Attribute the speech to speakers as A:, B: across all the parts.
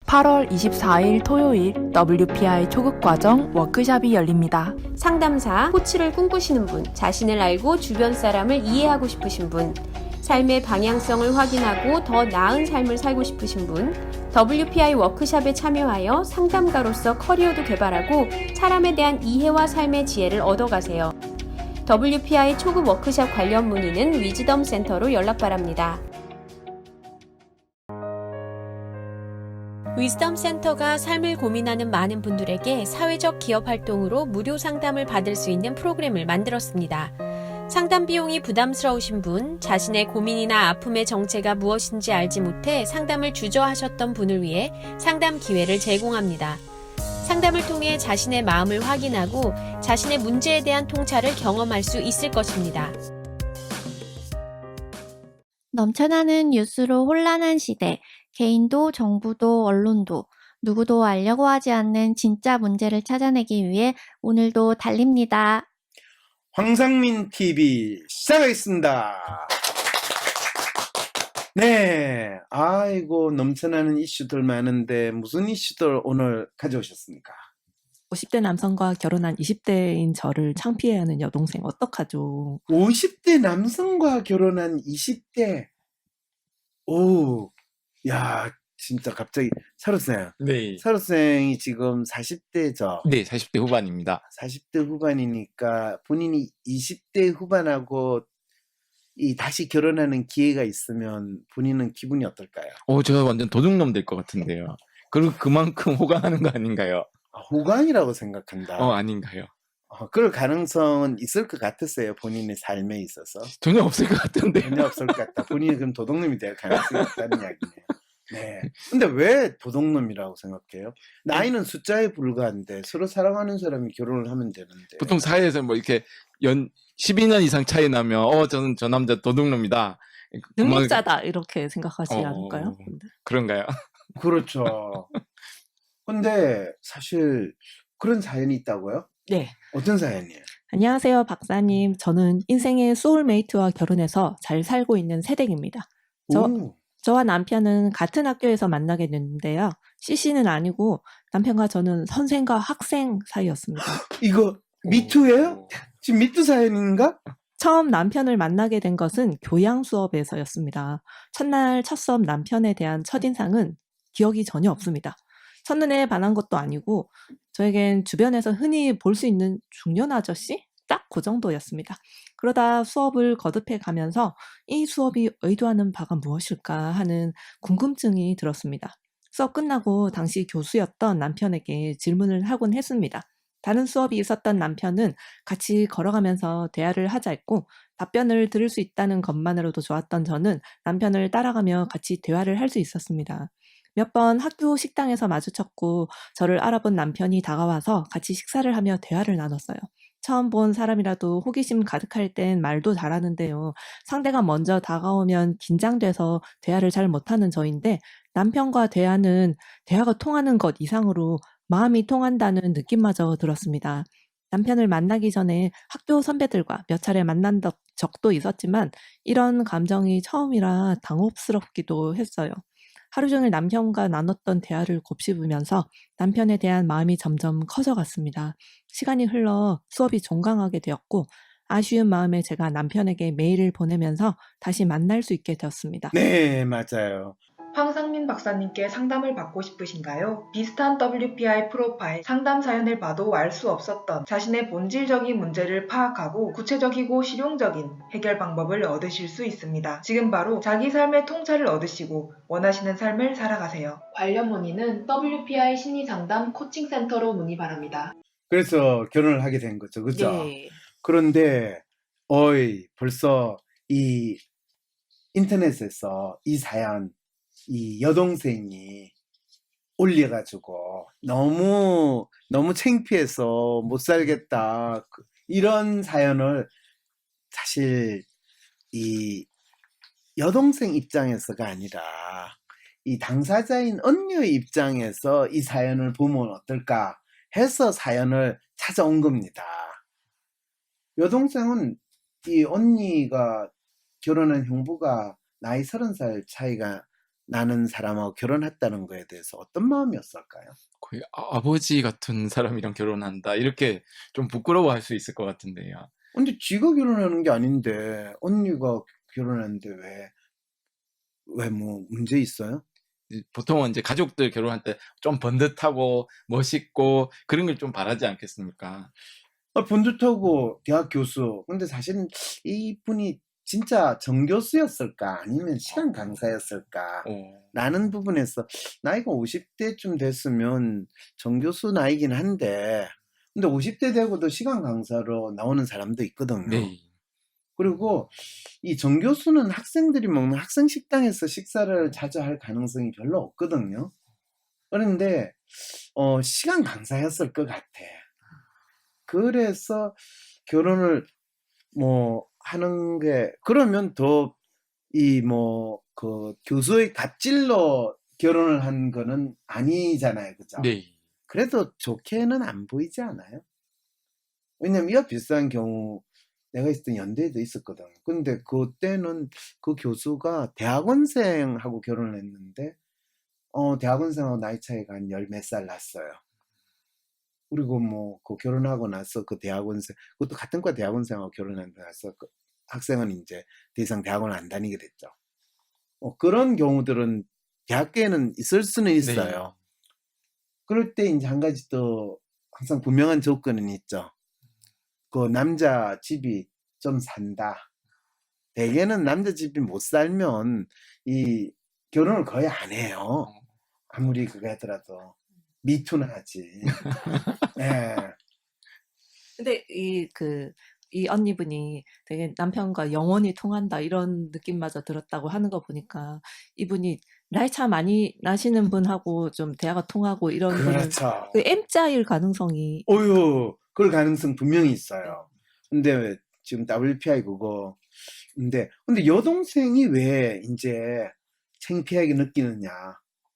A: 8월 24일 토요일 WPI 초급과정 워크숍이 열립니다.
B: 상담사, 코치를 꿈꾸시는 분, 자신을 알고 주변 사람을 이해하고 싶으신 분, 삶의 방향성을 확인하고 더 나은 삶을 살고 싶으신 분, WPI 워크숍에 참여하여 상담가로서 커리어도 개발하고 사람에 대한 이해와 삶의 지혜를 얻어가세요. WPI 초급 워크숍 관련 문의는 위즈덤 센터로 연락 바랍니다. 위즈덤 센터가 삶을 고민하는 많은 분들에게 사회적 기업 활동으로 무료 상담을 받을 수 있는 프로그램을 만들었습니다. 상담 비용이 부담스러우신 분, 자신의 고민이나 아픔의 정체가 무엇인지 알지 못해 상담을 주저하셨던 분을 위해 상담 기회를 제공합니다. 상담을 통해 자신의 마음을 확인하고 자신의 문제에 대한 통찰을 경험할 수 있을 것입니다.
C: 넘쳐나는 뉴스로 혼란한 시대, 개인도 정부도 언론도 누구도 알려고 하지 않는 진짜 문제를 찾아내기 위해 오늘도 달립니다.
D: 황상민 TV 시작하겠습니다. 네, 아이고 넘쳐나는 이슈들 많은데 무슨 이슈들 오늘 가져오셨습니까?
E: 50대 남성과 결혼한 20대인 저를 창피해하는 여동생 어떡하죠?
D: 50대 남성과 결혼한 20대. 오, 야, 진짜 갑자기 사루생.
F: 네.
D: 사루생이 지금 40대죠?
F: 네, 40대 후반입니다.
D: 40대 후반이니까 본인이 20대 후반하고 다시 결혼하는 기회가 있으면 본인은 기분이 어떨까요?
F: 저 완전 도둑놈 될 것 같은데요. 그리고 그만큼 호강하는 거 아닌가요?
D: 호강이라고 생각한다.
F: 아닌가요?
D: 그럴 가능성은 있을 것 같았어요. 본인의 삶에 있어서.
F: 전혀 없을 것 같은데.
D: 전혀 없을 것 같다. 본인이 그럼 도둑놈이 될 가능성이 있다는 이야기네요. 네. 근데 왜 도둑놈이라고 생각해요? 나이는 숫자에 불과한데 서로 사랑하는 사람이 결혼을 하면 되는데.
F: 보통 사회에서 뭐 이렇게 12년 이상 차이 나면 저는 저 남자 도둑놈이다.
E: 능력자다 이렇게 생각하지 않을까요? 근데?
F: 그런가요?
D: 그렇죠. 근데 사실 그런 사연이 있다고요?
E: 네.
D: 어떤 사연이에요?
E: 안녕하세요, 박사님. 저는 인생의 소울메이트와 결혼해서 잘 살고 있는 새댁입니다. 저와 남편은 같은 학교에서 만나게 됐는데요. CC는 아니고 남편과 저는 선생과 학생 사이였습니다.
D: 이거 미투예요? 지금 미투 사연인가?
E: 처음 남편을 만나게 된 것은 교양 수업에서였습니다. 첫날 첫 수업 남편에 대한 첫인상은 기억이 전혀 없습니다. 첫눈에 반한 것도 아니고 저에겐 주변에서 흔히 볼 수 있는 중년 아저씨? 딱 그 정도였습니다. 그러다 수업을 거듭해 가면서 이 수업이 의도하는 바가 무엇일까 하는 궁금증이 들었습니다. 수업 끝나고 당시 교수였던 남편에게 질문을 하곤 했습니다. 다른 수업이 있었던 남편은 같이 걸어가면서 대화를 하자 했고 답변을 들을 수 있다는 것만으로도 좋았던 저는 남편을 따라가며 같이 대화를 할 수 있었습니다. 몇 번 학교 식당에서 마주쳤고 저를 알아본 남편이 다가와서 같이 식사를 하며 대화를 나눴어요. 처음 본 사람이라도 호기심 가득할 땐 말도 잘하는데요. 상대가 먼저 다가오면 긴장돼서 대화를 잘 못하는 저인데 남편과 대화는 대화가 통하는 것 이상으로 마음이 통한다는 느낌마저 들었습니다. 남편을 만나기 전에 학교 선배들과 몇 차례 만난 적도 있었지만 이런 감정이 처음이라 당혹스럽기도 했어요. 하루 종일 남편과 나눴던 대화를 곱씹으면서 남편에 대한 마음이 점점 커져갔습니다. 시간이 흘러 수업이 종강하게 되었고 아쉬운 마음에 제가 남편에게 메일을 보내면서 다시 만날 수 있게 되었습니다.
D: 네, 맞아요.
G: 황상민 박사님께 상담을 받고 싶으신가요? 비슷한 WPI 프로파일, 상담 사연을 봐도 알 수 없었던 자신의 본질적인 문제를 파악하고 구체적이고 실용적인 해결 방법을 얻으실 수 있습니다. 지금 바로 자기 삶의 통찰을 얻으시고 원하시는 삶을 살아가세요. 관련 문의는 WPI 심리상담 코칭센터로 문의 바랍니다.
D: 그래서 결혼을 하게 된 거죠. 그죠?
E: 네.
D: 그런데 벌써 이 인터넷에서 이 사연 이 여동생이 올려가지고 너무 창피해서 못 살겠다 이런 사연을 사실 이 여동생 입장에서가 아니라 이 당사자인 언니의 입장에서 이 사연을 보면 어떨까 해서 사연을 찾아온 겁니다. 여동생은 이 언니가 결혼한 형부가 나이 30살 차이가 나는 사람하고 결혼했다는 거에 대해서 어떤 마음이었을까요?
F: 거의 아버지 같은 사람이랑 결혼한다. 이렇게 좀 부끄러워할 수 있을 것 같은데요.
D: 근데 지가 결혼하는 게 아닌데 언니가 결혼하는데 왜 뭐 문제 있어요?
F: 보통은 이제 가족들 결혼할 때 좀 번듯하고 멋있고 그런 걸 좀 바라지 않겠습니까?
D: 번듯하고 대학 교수. 근데 사실은 이분이 진짜 정교수였을까 아니면 시간 강사였을까
F: 어.
D: 라는 부분에서 나이가 50대쯤 됐으면 정교수 나이긴 한데 근데 50대 되고도 시간 강사로 나오는 사람도 있거든요.
F: 네.
D: 그리고 이 정교수는 학생들이 먹는 학생 식당에서 식사를 자주 할 가능성이 별로 없거든요. 그런데 시간 강사였을 것 같아. 그래서 결혼을 뭐 하는 게 그러면 더 이 뭐 그 교수의 갑질로 결혼을 한 거는 아니잖아요, 그죠?
F: 네.
D: 그래도 좋게는 안 보이지 않아요? 왜냐면 이와 비슷한 경우 내가 있었던 연대에도 있었거든. 근데 그때는 그 교수가 대학원생하고 결혼을 했는데 대학원생하고 나이 차이가 한 열 몇 살 났어요. 그리고 뭐 그 결혼하고 나서 그 대학원생 그것도 같은 과 대학원생하고 결혼하고 나서 그 학생은 이제 더 이상 대학원을 안 다니게 됐죠. 그런 경우들은 대학교에는 있을 수는 있어요. 그럴 때 이제 한 가지 또 항상 분명한 조건은 있죠. 그 남자 집이 좀 산다. 대개는 남자 집이 못 살면 이 결혼을 거의 안 해요. 아무리 그거 하더라도 미투나 하지. 예.
E: 근데 이 언니분이 되게 남편과 영원히 통한다 이런 느낌마저 들었다고 하는 거 보니까 이분이 나이 차 많이 나시는 분하고 좀 대화가 통하고 이런 거는
D: 그렇죠.
E: 그 M자일 가능성이
D: 그럴 가능성 분명히 있어요. 근데 지금 WPI 그거 근데 여동생이 왜 이제 창피하게 느끼느냐.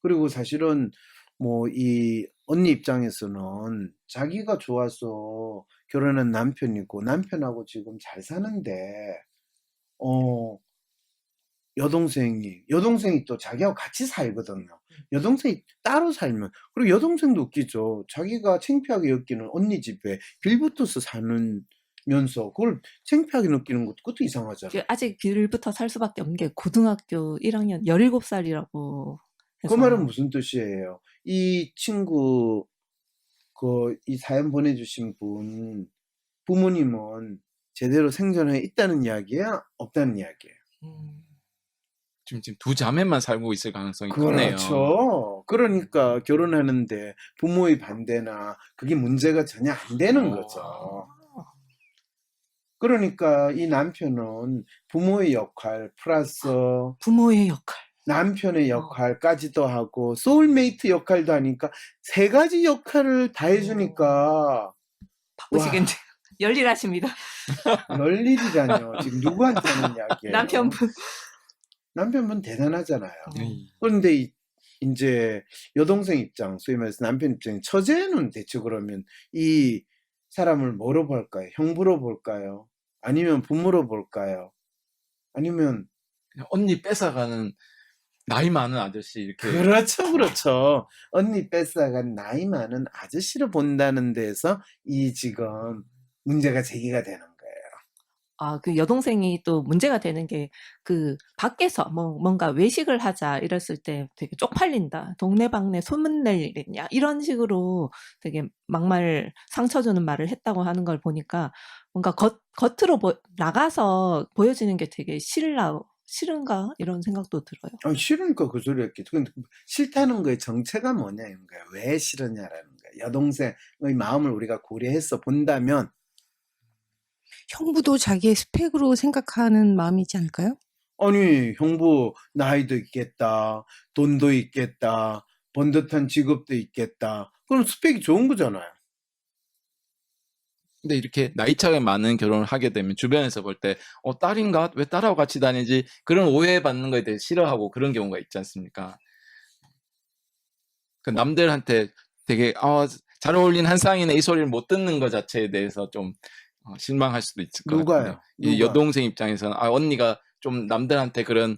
D: 그리고 사실은 뭐 이 언니 입장에서는 자기가 좋아서 결혼한 남편이고 남편하고 지금 잘 사는데 여동생이 또 자기하고 같이 살거든요. 여동생이 따로 살면 그리고 여동생도 웃기죠. 자기가 창피하게 여기는 언니 집에 빌붙어서 사는면서 그걸 창피하게 느끼는 것도 이상하잖아요.
E: 아직 빌부터 살 수밖에 없는 게 고등학교 1학년 17살이라고
D: 그 말은 무슨 뜻이에요? 이 친구 이 사연 보내주신 분 부모님은 제대로 생존해 있다는 이야기야? 없다는 이야기예요?
F: 지금 두 자매만 살고 있을 가능성이 크네요.
D: 그렇죠. 그러니까 결혼하는데 부모의 반대나 그게 문제가 전혀 안 되는 거죠. 그러니까 이 남편은 부모의 역할 플러스
E: 부모의 역할.
D: 남편의 역할까지도 하고 소울메이트 역할도 하니까 세 가지 역할을 다 해주니까
E: 바쁘시겠네요. 열일하십니다.
D: 열일이라뇨. 지금 누구한테 하는 이야기예요? 남편분 대단하잖아요. 그런데 이제 여동생 입장, 소위 말해서 남편 입장에 처제는 대체 그러면 이 사람을 뭐로 볼까요? 형부로 볼까요? 아니면 부모로 볼까요? 아니면
F: 그냥 언니 뺏어가는 나이 많은 아저씨 이렇게.
D: 그렇죠. 언니 뺏어간 나이 많은 아저씨로 본다는 데서 이 지금 문제가 제기가 되는 거예요.
E: 그 여동생이 또 문제가 되는 게 밖에서 뭔가 외식을 하자 이랬을 때 되게 쪽팔린다. 동네방네 소문낼 일 있냐. 이런 식으로 되게 막말 상처 주는 말을 했다고 하는 걸 보니까 뭔가 겉으로 나가서 보여지는 게 되게 싫은가? 이런 생각도 들어요.
D: 싫으니까 그 소리 했겠죠. 근데 싫다는 거의 정체가 뭐냐 이런 거야. 왜 싫으냐라는 거야. 여동생의 마음을 우리가 고려해서 본다면
H: 형부도 자기의 스펙으로 생각하는 마음이지 않을까요?
D: 아니 형부 나이도 있겠다. 돈도 있겠다. 번듯한 직업도 있겠다. 그럼 스펙이 좋은 거잖아요.
F: 근데 이렇게 나이 차가 많은 결혼을 하게 되면 주변에서 볼 때 딸인가? 왜 딸하고 같이 다니지? 그런 오해받는 거에 대해 싫어하고 그런 경우가 있지 않습니까? 그 남들한테 되게 잘 어울린 한 쌍이네 이 소리를 못 듣는 것 자체에 대해서 좀 실망할 수도 있을 것 같아요. 이 여동생 입장에서는 언니가 좀 남들한테 그런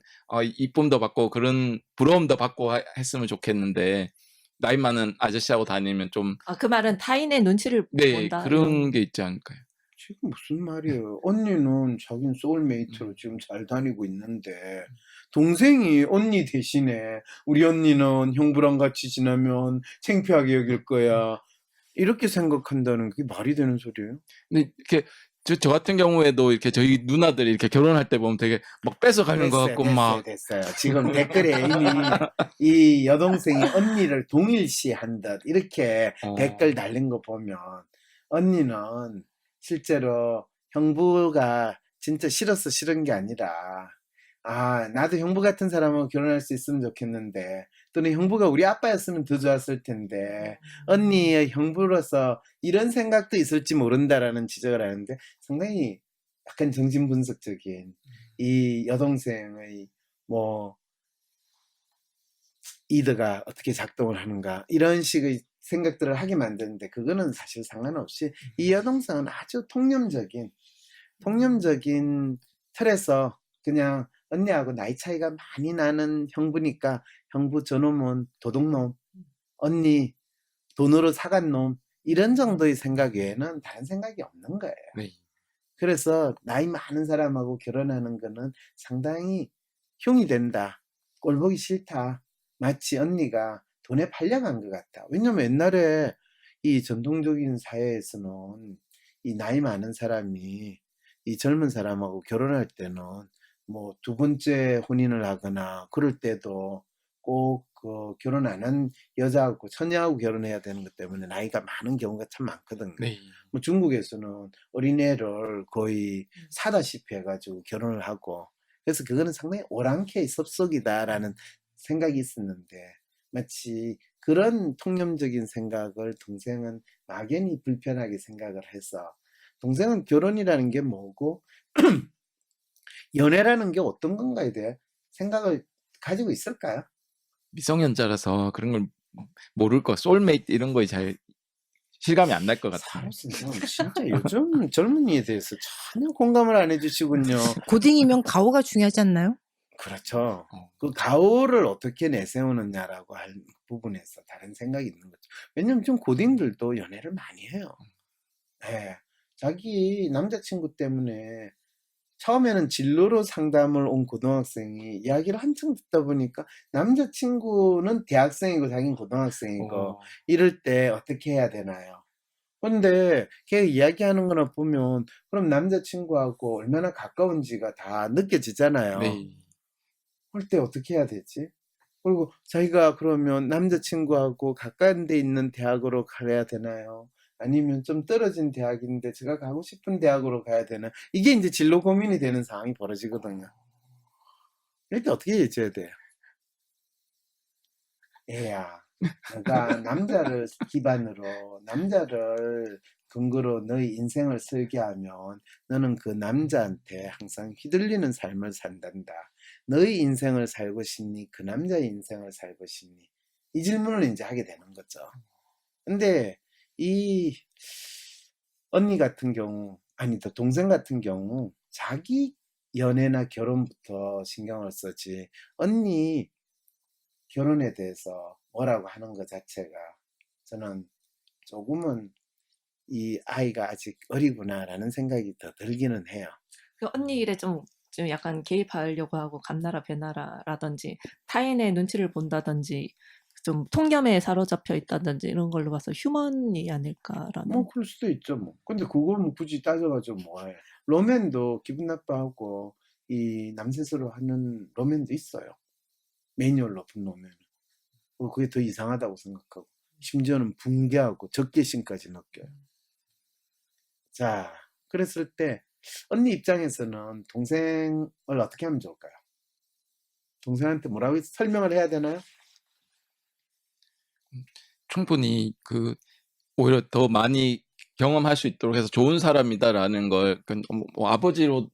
F: 이쁨도 받고 그런 부러움도 받고 했으면 좋겠는데 나이 많은 아저씨하고 다니면 좀
E: 그 말은 타인의 눈치를
F: 네,
E: 본다
F: 그런
E: 이런.
F: 게 있지 않을까요?
D: 지금 무슨 말이에요? 언니는 자기는 소울메이트로 지금 잘 다니고 있는데 동생이 언니 대신에 우리 언니는 형부랑 같이 지나면 창피하게 여길 거야. 이렇게 생각한다는 게 말이 되는 소리예요?
F: 근데 이렇게 저 같은 경우에도 이렇게 저희 누나들이 이렇게 결혼할 때 보면 되게 막 뺏어가는 것 같고 막
D: 됐어요. 지금 댓글에 이미 이 여동생이 언니를 동일시한 듯 이렇게 댓글 달린 거 보면 언니는 실제로 형부가 진짜 싫어서 싫은 게 아니라 나도 형부 같은 사람하고 결혼할 수 있으면 좋겠는데 또는 형부가 우리 아빠였으면 더 좋았을 텐데 언니의 형부로서 이런 생각도 있을지 모른다라는 지적을 하는데 상당히 약간 정신분석적인 이 여동생의 뭐 이드가 어떻게 작동을 하는가 이런 식의 생각들을 하게 만드는데 그거는 사실 상관없이 이 여동생은 아주 통념적인 틀에서 그냥 언니하고 나이 차이가 많이 나는 형부니까 형부 저놈은 도둑놈, 언니 돈으로 사간 놈 이런 정도의 생각 외에는 다른 생각이 없는 거예요.
F: 네.
D: 그래서 나이 많은 사람하고 결혼하는 거는 상당히 흉이 된다. 꼴 보기 싫다. 마치 언니가 돈에 팔려간 것 같다. 왜냐면 옛날에 이 전통적인 사회에서는 이 나이 많은 사람이 이 젊은 사람하고 결혼할 때는 뭐 두 번째 혼인을 하거나 그럴 때도 꼭 그 결혼 안 한 여자하고 처녀하고 결혼해야 되는 것 때문에 나이가 많은 경우가 참 많거든요.
F: 네.
D: 뭐 중국에서는 어린애를 거의 사다시피 해가지고 결혼을 하고 그래서 그거는 상당히 오랑캐의 섭속이다라는 생각이 있었는데 마치 그런 통념적인 생각을 동생은 막연히 불편하게 생각을 해서 동생은 결혼이라는 게 뭐고 연애라는 게 어떤 건가에 대해 생각을 가지고 있을까요?
F: 미성년자라서 그런 걸 모를 거, 소울메이트 이런 거에 잘 실감이 안 날 것 같아요.
D: 사실은 진짜 요즘 젊은이에 대해서 전혀 공감을 안 해주시군요.
H: 고딩이면 가오가 중요하지 않나요?
D: 그렇죠. 그 가오를 어떻게 내세우느냐라고 할 부분에서 다른 생각이 있는 거죠. 왜냐면 좀 고딩들도 연애를 많이 해요. 네. 자기 남자친구 때문에 처음에는 진로로 상담을 온 고등학생이 이야기를 한참 듣다 보니까 남자친구는 대학생이고 자기는 고등학생이고 이럴 때 어떻게 해야 되나요? 근데 걔 이야기하는 거나 보면 그럼 남자친구하고 얼마나 가까운지가 다 느껴지잖아요.
F: 네.
D: 그럴 때 어떻게 해야 되지? 그리고 자기가 그러면 남자친구하고 가까운 데 있는 대학으로 가야 되나요? 아니면 좀 떨어진 대학인데 제가 가고 싶은 대학으로 가야 되나? 이게 이제 진로 고민이 되는 상황이 벌어지거든요. 이럴 때 어떻게 해줘야 돼요? 얘야, 너가 남자를 기반으로, 남자를 근거로 너의 인생을 설계하면 너는 그 남자한테 항상 휘둘리는 삶을 산단다. 너의 인생을 살고 싶니? 그 남자의 인생을 살고 싶니? 이 질문을 이제 하게 되는 거죠. 근데 이 언니 같은 경우, 아니 더 동생 같은 경우 자기 연애나 결혼부터 신경을 쓰지 언니 결혼에 대해서 뭐라고 하는 것 자체가 저는 조금은 이 아이가 아직 어리구나라는 생각이 더 들기는 해요.
E: 그 언니 일에 좀 약간 개입하려고 하고 감나라 배나라라든지 타인의 눈치를 본다든지 좀 통념에 사로잡혀 있다든지 이런 걸로 봐서 휴먼이 아닐까라는.
D: 뭐 그럴 수도 있죠 뭐. 근데 그걸 뭐 굳이 따져가지고 뭐해. 로맨도 기분 나빠하고 이 남세스로 하는 로맨도 있어요. 매뉴얼 높은 로맨은. 그리고 그게 더 이상하다고 생각하고 심지어는 붕괴하고 적개심까지 느껴요. 자, 그랬을 때 언니 입장에서는 동생을 어떻게 하면 좋을까요? 동생한테 뭐라고 설명을 해야 되나요?
F: 충분히 그 오히려 더 많이 경험할 수 있도록 해서 좋은 사람이다라는 걸 뭐 아버지로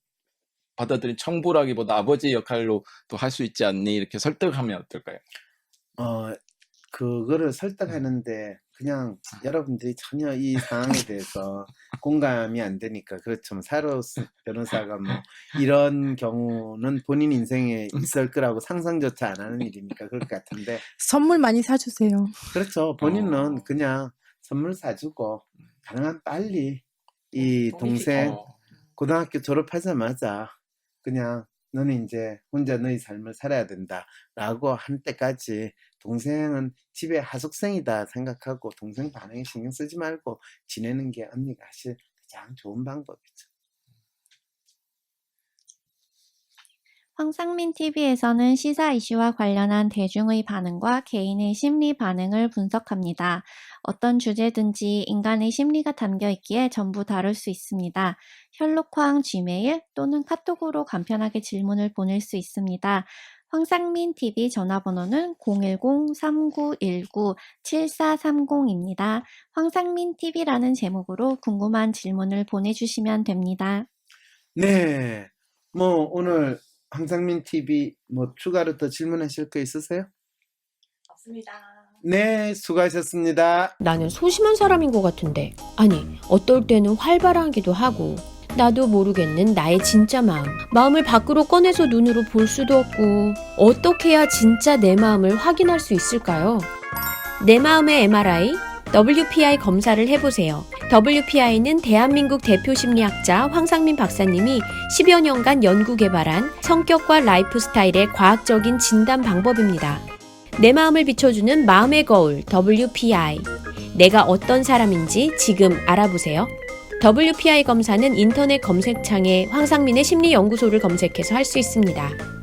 F: 받아들인 청부라기보다 아버지 역할로 또 할 수 있지 않니 이렇게 설득하면 어떨까요?
D: 그거를 설득하는데 그냥 여러분들이 전혀 이 상황에 대해서 공감이 안 되니까 그렇죠. 뭐 사로스 변호사가 뭐 이런 경우는 본인 인생에 있을 거라고 상상조차 안 하는 일이니까 그럴 것 같은데
H: 선물 많이 사주세요.
D: 그렇죠. 본인은 그냥 선물 사주고 가능한 빨리 이 동생 고등학교 졸업하자마자 그냥 너는 이제 혼자 너의 삶을 살아야 된다라고 한 때까지 동생은 집에 하숙생이다 생각하고 동생 반응에 신경 쓰지 말고 지내는 게 언니가 사실 가장 좋은 방법이죠.
C: 황상민 TV에서는 시사 이슈와 관련한 대중의 반응과 개인의 심리 반응을 분석합니다. 어떤 주제든지 인간의 심리가 담겨 있기에 전부 다룰 수 있습니다. 혈록황 Gmail 또는 카톡으로 간편하게 질문을 보낼 수 있습니다. 황상민 TV 전화번호는 010-3919-7430입니다. 황상민 TV라는 제목으로 궁금한 질문을 보내주시면 됩니다.
D: 네, 뭐 오늘 황상민 TV 뭐 추가로 더 질문하실 거 있으세요?
C: 없습니다.
D: 네, 수고하셨습니다.
B: 나는 소심한 사람인 것 같은데. 아니, 어떨 때는 활발하기도 하고. 나도 모르겠는 나의 진짜 마음을 밖으로 꺼내서 눈으로 볼 수도 없고. 어떻게 해야 진짜 내 마음을 확인할 수 있을까요? 내 마음의 MRI, WPI 검사를 해보세요. WPI는 대한민국 대표 심리학자 황상민 박사님이 10여 년간 연구 개발한 성격과 라이프 스타일의 과학적인 진단 방법입니다. 내 마음을 비춰주는 마음의 거울 WPI. 내가 어떤 사람인지 지금 알아보세요. WPI 검사는 인터넷 검색창에 황상민의 심리연구소를 검색해서 할 수 있습니다.